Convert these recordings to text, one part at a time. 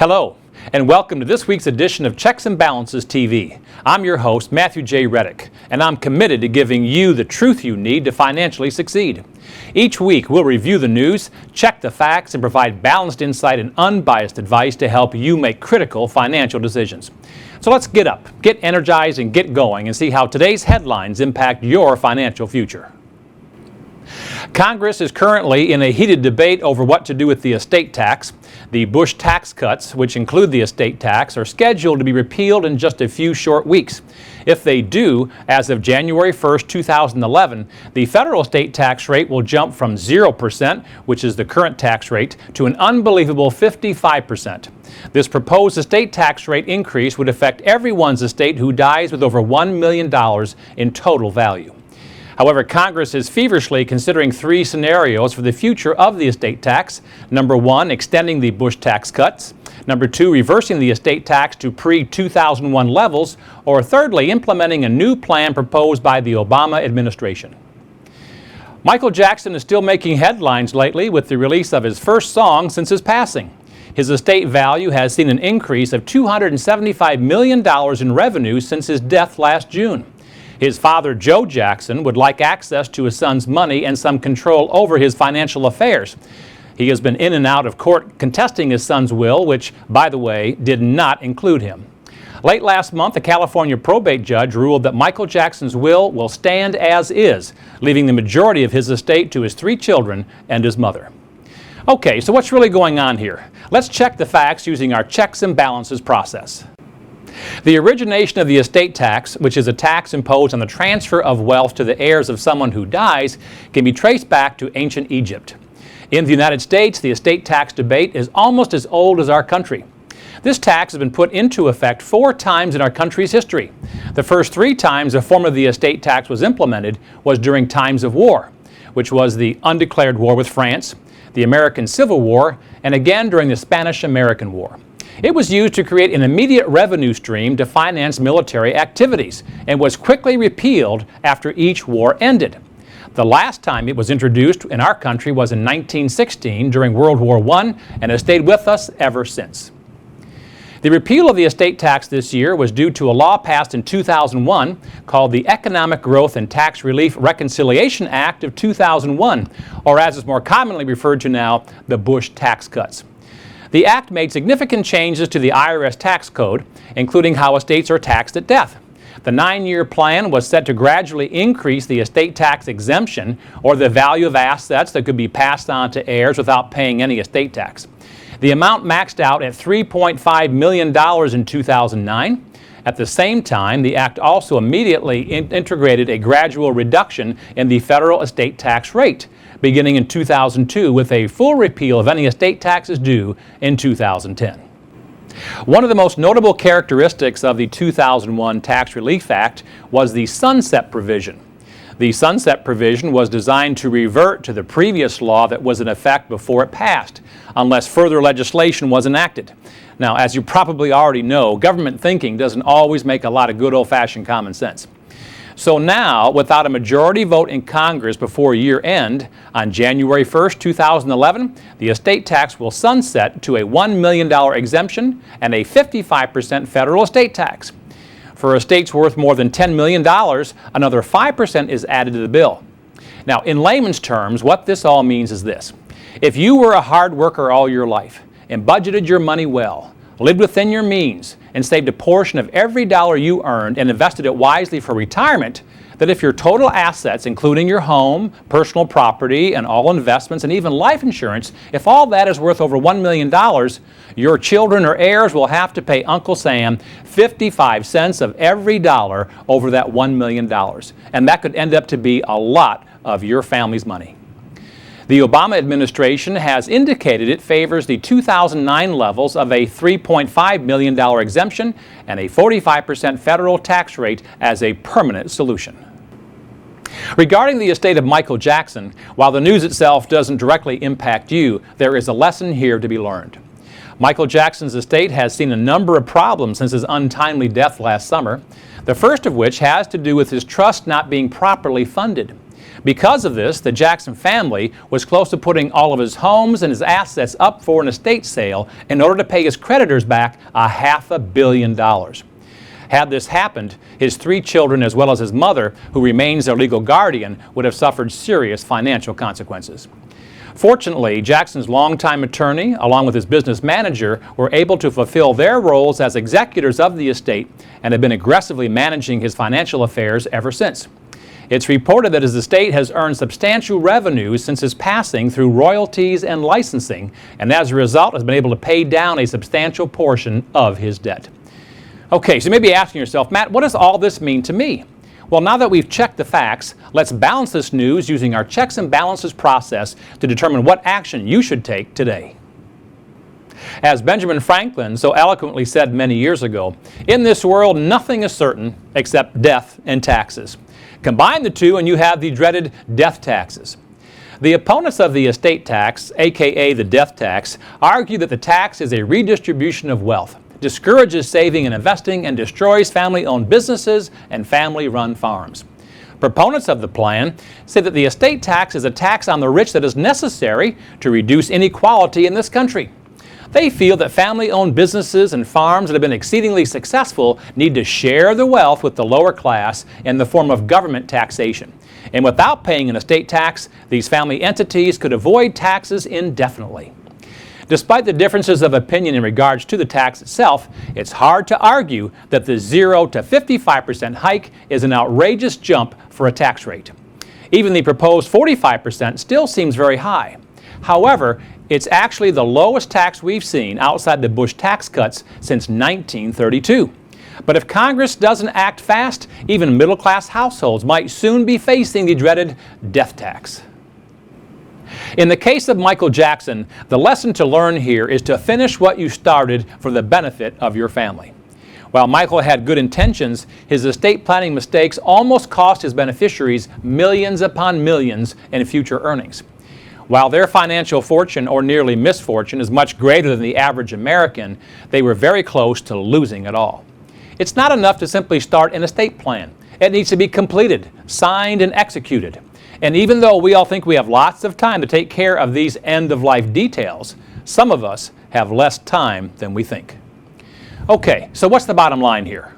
Hello, and welcome to this week's edition of Checks and Balances TV. I'm your host, Matthew J. Rettick, and I'm committed to giving you the truth you need to financially succeed. Each week, we'll review the news, check the facts, and provide balanced insight and unbiased advice to help you make critical financial decisions. So let's get up, get energized, and get going and see how today's headlines impact your financial future. Congress is currently in a heated debate over what to do with the estate tax. The Bush tax cuts, which include the estate tax, are scheduled to be repealed in just a few short weeks. If they do, as of January 1st, 2011, the federal estate tax rate will jump from 0%, which is the current tax rate, to an unbelievable 55%. This proposed estate tax rate increase would affect everyone's estate who dies with over $1 million in total value. However, Congress is feverishly considering three scenarios for the future of the estate tax. Number one, extending the Bush tax cuts. Number two, reversing the estate tax to pre-2001 levels. Or thirdly, implementing a new plan proposed by the Obama administration. Michael Jackson is still making headlines lately with the release of his first song since his passing. His estate value has seen an increase of $275 million in revenue since his death last June. His father, Joe Jackson, would like access to his son's money and some control over his financial affairs. He has been in and out of court contesting his son's will, which, by the way, did not include him. Late last month, a California probate judge ruled that Michael Jackson's will stand as is, leaving the majority of his estate to his three children and his mother. Okay, so what's really going on here? Let's check the facts using our checks and balances process. The origination of the estate tax, which is a tax imposed on the transfer of wealth to the heirs of someone who dies, can be traced back to ancient Egypt. In the United States, the estate tax debate is almost as old as our country. This tax has been put into effect 4 times in our country's history. The first 3 times a form of the estate tax was implemented was during times of war, which was the undeclared war with France, the American Civil War, and again during the Spanish-American War. It was used to create an immediate revenue stream to finance military activities and was quickly repealed after each war ended. The last time it was introduced in our country was in 1916 during World War I and has stayed with us ever since. The repeal of the estate tax this year was due to a law passed in 2001 called the Economic Growth and Tax Relief Reconciliation Act of 2001, or as is more commonly referred to now, the Bush tax cuts. The act made significant changes to the IRS tax code, including how estates are taxed at death. The 9-year plan was set to gradually increase the estate tax exemption, or the value of assets that could be passed on to heirs without paying any estate tax. The amount maxed out at $3.5 million in 2009. At the same time, the act also immediately integrated a gradual reduction in the federal estate tax rate, beginning in 2002 with a full repeal of any estate taxes due in 2010. One of the most notable characteristics of the 2001 Tax Relief Act was the sunset provision. The sunset provision was designed to revert to the previous law that was in effect before it passed, unless further legislation was enacted. Now, as you probably already know, government thinking doesn't always make a lot of good old-fashioned common sense. So now, without a majority vote in Congress before year end, on January 1st, 2011, the estate tax will sunset to a $1 million exemption and a 55% federal estate tax. For estates worth more than $10 million, another 5% is added to the bill. Now, in layman's terms, what this all means is this. If you were a hard worker all your life and budgeted your money well, lived within your means, and saved a portion of every dollar you earned and invested it wisely for retirement, that if your total assets, including your home, personal property, and all investments, and even life insurance, if all that is worth over $1 million, your children or heirs will have to pay Uncle Sam 55 cents of every dollar over that $1 million. And that could end up to be a lot of your family's money. The Obama administration has indicated it favors the 2009 levels of a $3.5 million exemption and a 45% federal tax rate as a permanent solution. Regarding the estate of Michael Jackson, while the news itself doesn't directly impact you, there is a lesson here to be learned. Michael Jackson's estate has seen a number of problems since his untimely death last summer, the first of which has to do with his trust not being properly funded. Because of this, the Jackson family was close to putting all of his homes and his assets up for an estate sale in order to pay his creditors back $500 million. Had this happened, his 3 children as well as his mother, who remains their legal guardian, would have suffered serious financial consequences. Fortunately, Jackson's longtime attorney, along with his business manager, were able to fulfill their roles as executors of the estate and have been aggressively managing his financial affairs ever since. It's reported that his estate has earned substantial revenues since his passing through royalties and licensing, and as a result has been able to pay down a substantial portion of his debt. Okay, so you may be asking yourself, Matt, what does all this mean to me? Well, now that we've checked the facts, let's balance this news using our checks and balances process to determine what action you should take today. As Benjamin Franklin so eloquently said many years ago, in this world nothing is certain except death and taxes. Combine the two and you have the dreaded death taxes. The opponents of the estate tax, aka the death tax, argue that the tax is a redistribution of wealth, discourages saving and investing, and destroys family-owned businesses and family-run farms. Proponents of the plan say that the estate tax is a tax on the rich that is necessary to reduce inequality in this country. They feel that family-owned businesses and farms that have been exceedingly successful need to share the wealth with the lower class in the form of government taxation. And without paying an estate tax, these family entities could avoid taxes indefinitely. Despite the differences of opinion in regards to the tax itself, it's hard to argue that the 0 to 55% hike is an outrageous jump for a tax rate. Even the proposed 45% still seems very high. However, it's actually the lowest tax we've seen outside the Bush tax cuts since 1932. But if Congress doesn't act fast, even middle-class households might soon be facing the dreaded death tax. In the case of Michael Jackson, the lesson to learn here is to finish what you started for the benefit of your family. While Michael had good intentions, his estate planning mistakes almost cost his beneficiaries millions upon millions in future earnings. While their financial fortune or nearly misfortune is much greater than the average American, they were very close to losing it all. It's not enough to simply start an estate plan. It needs to be completed, signed, and executed. And even though we all think we have lots of time to take care of these end-of-life details, some of us have less time than we think. Okay, so what's the bottom line here?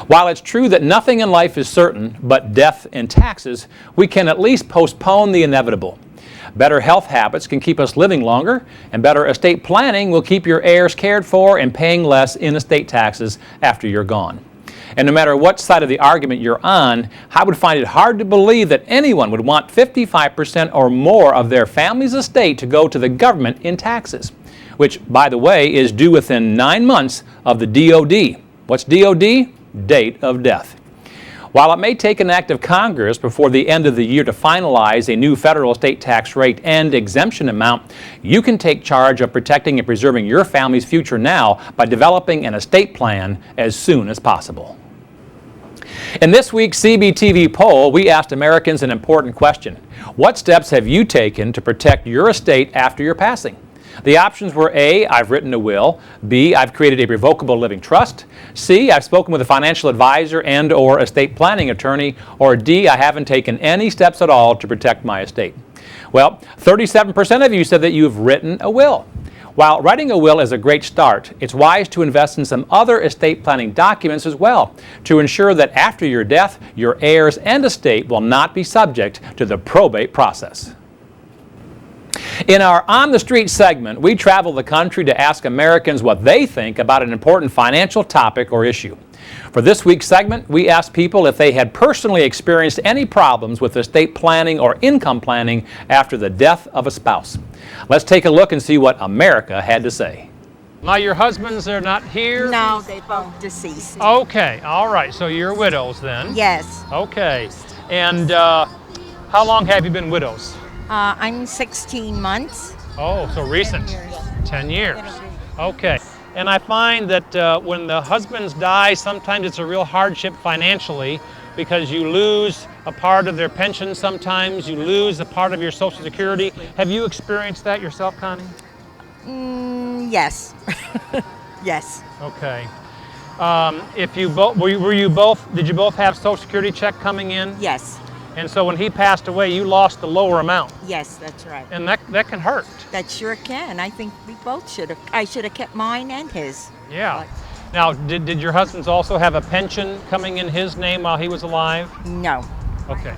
While it's true that nothing in life is certain but death and taxes, we can at least postpone the inevitable. Better health habits can keep us living longer, and better estate planning will keep your heirs cared for and paying less in estate taxes after you're gone. And no matter what side of the argument you're on, I would find it hard to believe that anyone would want 55% or more of their family's estate to go to the government in taxes, which, by the way, is due within 9 months of the DOD. What's DOD? Date of death. While it may take an act of Congress before the end of the year to finalize a new federal estate tax rate and exemption amount, you can take charge of protecting and preserving your family's future now by developing an estate plan as soon as possible. In this week's CBTV poll, we asked Americans an important question. What steps have you taken to protect your estate after your passing? The options were A, I've written a will, B, I've created a revocable living trust, C, I've spoken with a financial advisor and or estate planning attorney, or D, I haven't taken any steps at all to protect my estate. Well, 37% of you said that you've written a will. While writing a will is a great start, it's wise to invest in some other estate planning documents as well to ensure that after your death, your heirs and estate will not be subject to the probate process. In our On the Street segment, we travel the country to ask Americans what they think about an important financial topic or issue. For this week's segment, we asked people if they had personally experienced any problems with estate planning or income planning after the death of a spouse. Let's take a look and see what America had to say. Now, your husbands are not here? No, they both deceased. Okay, all right, so you're widows then? Yes. Okay, and how long have you been widows? I'm 16 months. Oh, so recent. 10 years. Okay. And I find that when the husbands die, sometimes it's a real hardship financially because you lose a part of their pension sometimes, you lose a part of your Social Security. Have you experienced that yourself, Connie? Yes. Yes. Okay. If you both, did you both have Social Security check coming in? Yes. And so when he passed away, you lost the lower amount. Yes, that's right. And that can hurt. That sure can. I think we both should have. I should have kept mine and his. Yeah. But Now, did your husband's also have a pension coming in his name while he was alive? no. Okay.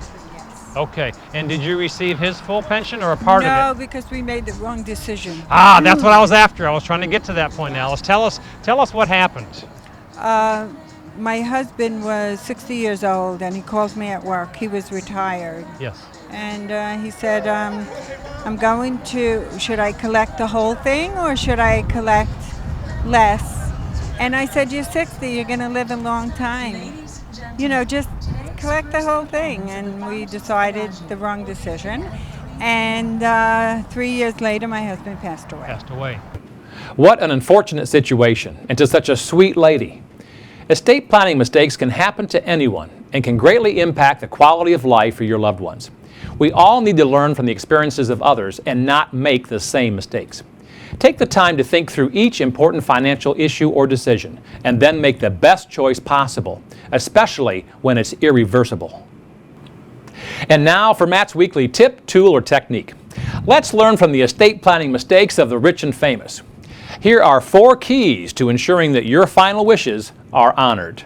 Okay. And did you receive his full pension or a part of it? No, because we made the wrong decision. Ah, that's what I was after. I was trying to get to that point, Alice. Tell us what happened. My husband was 60 years old, and he calls me at work. He was retired. Yes. And he said, I'm going to, should I collect the whole thing or should I collect less? And I said, you're 60, you're going to live a long time. You know, just collect the whole thing. And we decided the wrong decision. And 3 years later, my husband passed away. Passed away. What an unfortunate situation, and to such a sweet lady. Estate planning mistakes can happen to anyone and can greatly impact the quality of life for your loved ones. We all need to learn from the experiences of others and not make the same mistakes. Take the time to think through each important financial issue or decision and then make the best choice possible, especially when it's irreversible. And now for Matt's weekly tip, tool, or technique. Let's learn from the estate planning mistakes of the rich and famous. Here are 4 keys to ensuring that your final wishes are honored.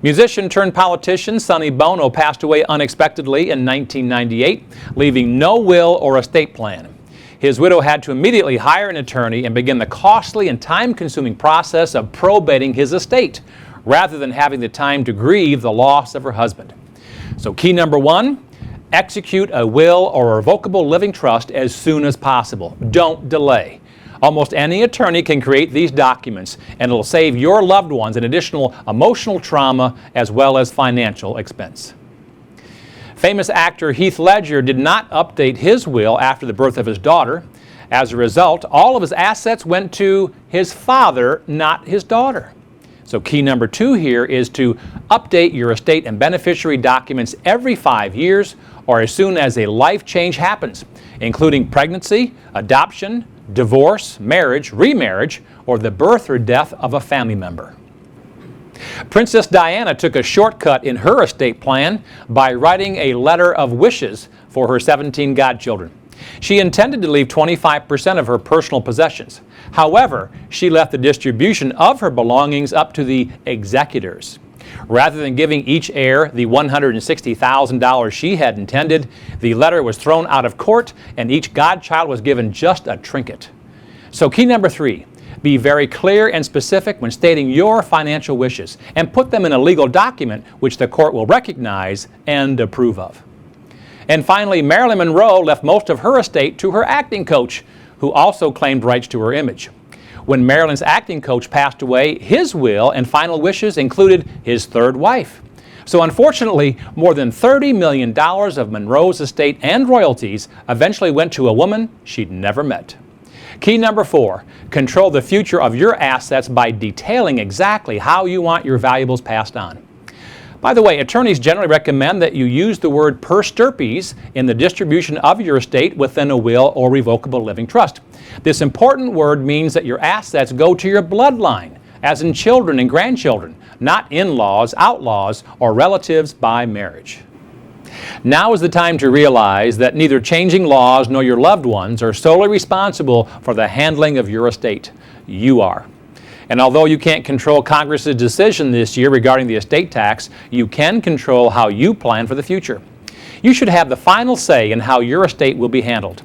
Musician turned politician Sonny Bono passed away unexpectedly in 1998, leaving no will or estate plan. His widow had to immediately hire an attorney and begin the costly and time-consuming process of probating his estate, rather than having the time to grieve the loss of her husband. So key number 1, execute a will or a revocable living trust as soon as possible. Don't delay. Almost any attorney can create these documents, and it'll save your loved ones an additional emotional trauma as well as financial expense. Famous actor Heath Ledger did not update his will after the birth of his daughter. As a result, all of his assets went to his father, not his daughter. So key number 2 here is to update your estate and beneficiary documents every 5 years or as soon as a life change happens, including pregnancy, adoption, divorce, marriage, remarriage, or the birth or death of a family member. Princess Diana took a shortcut in her estate plan by writing a letter of wishes for her 17 godchildren. She intended to leave 25% of her personal possessions. However, she left the distribution of her belongings up to the executors. Rather than giving each heir the $160,000 she had intended, the letter was thrown out of court and each godchild was given just a trinket. So key number 3, be very clear and specific when stating your financial wishes and put them in a legal document which the court will recognize and approve of. And finally, Marilyn Monroe left most of her estate to her acting coach, who also claimed rights to her image. When Marilyn's acting coach passed away, his will and final wishes included his 3rd wife. So unfortunately, more than $30 million of Monroe's estate and royalties eventually went to a woman she'd never met. Key number 4, control the future of your assets by detailing exactly how you want your valuables passed on. By the way, attorneys generally recommend that you use the word per stirpes in the distribution of your estate within a will or revocable living trust. This important word means that your assets go to your bloodline, as in children and grandchildren, not in-laws, outlaws, or relatives by marriage. Now is the time to realize that neither changing laws nor your loved ones are solely responsible for the handling of your estate. You are. And although you can't control Congress's decision this year regarding the estate tax, you can control how you plan for the future. You should have the final say in how your estate will be handled.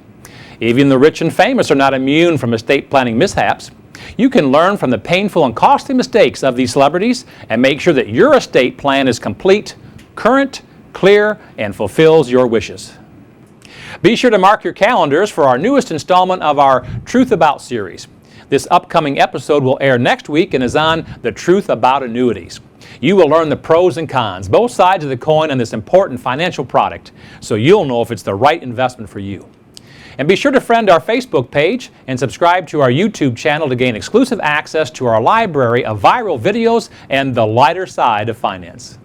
Even the rich and famous are not immune from estate planning mishaps. You can learn from the painful and costly mistakes of these celebrities and make sure that your estate plan is complete, current, clear, and fulfills your wishes. Be sure to mark your calendars for our newest installment of our Truth About series. This upcoming episode will air next week and is on the truth about annuities. You will learn the pros and cons, both sides of the coin on this important financial product, so you'll know if it's the right investment for you. And be sure to friend our Facebook page and subscribe to our YouTube channel to gain exclusive access to our library of viral videos and the lighter side of finance.